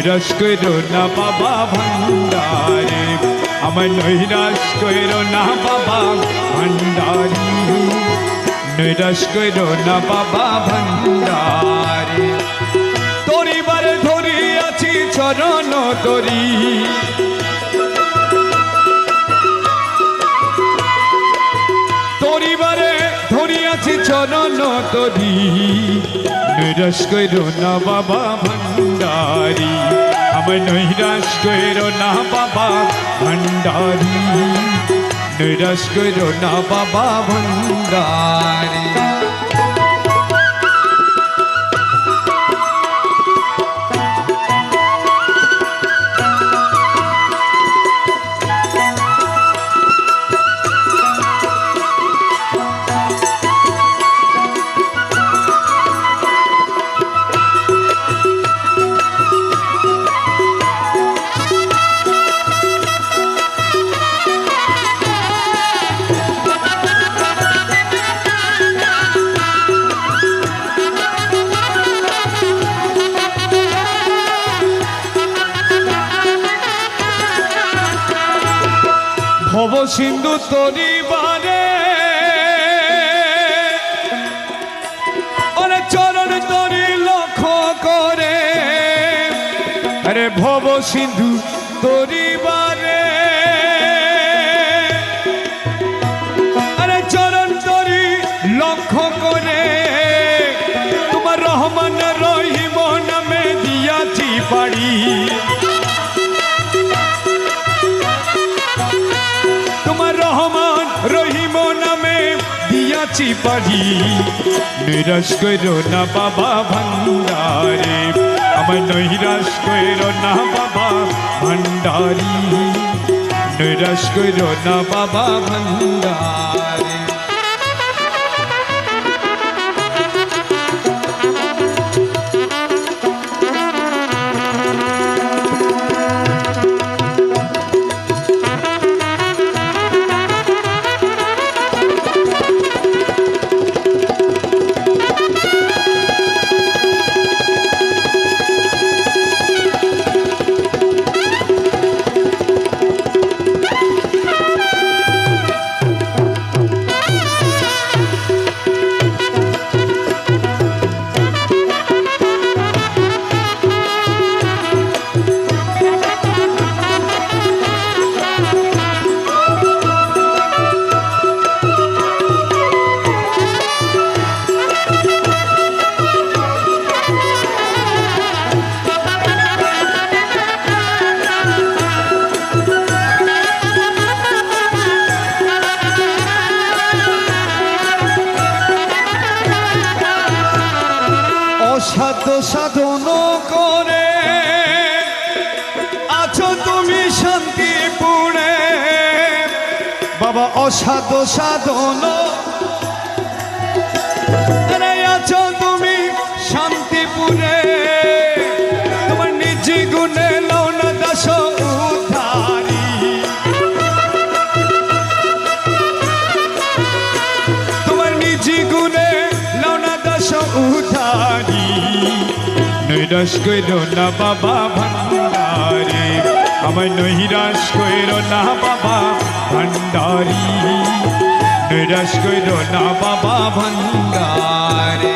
নৈরাশ কইরো না বাবা ভান্ডারে, আমার নৈরাশ কইরো না বাবা ভান্ডারি, নৈরাশ কইরো না বাবা ভান্ডারে। তোরি বারে ধরি আছি চরণ তোরি, তোরি বারে ধরি আছি চরণ তোরি, নৈরাশ কইরো না বাবা ভান্ডারি, আমার নৈরাশ কইরো না বাবা ভান্ডারি, নৈরাশ কইরো না বাবা ভান্ডারি। ভব সিন্ধু তরি বারে ওরে চরণ তরি লক্ষ্য করে, আরে ভব সিন্ধু তরি বারে আরে চরণ তরি লক্ষ্য করে, তোমার রহমান রহিম নামে দিয়াছি পাড়ি, রহমান রহিম নামে দিয়াছি পারি, নৈরাশ কইরো না বাবা ভান্ডারে, আমার নৈরাশ কইরো না বাবা ভান্ডারি, নৈরাশ কইরো না বাবা ভান্ডারে। অসাধ্য সাধন করে আছো তুমি শান্তিপুরে, বাবা অসাধ্য সাধন করে আছো তুমি শান্তিপুরে, তোমার নিজ গুণে লও না দাস উদ্ধারি, তোমার নিজ গুণে লও না দাস উদ্ধারি, নৈরাশ কইরো না বাবা ভান্ডারে, আমার নৈরাশ কইরো না বাবা ভান্ডারি, নৈরাশ কইরো না বাবা ভান্ডারে।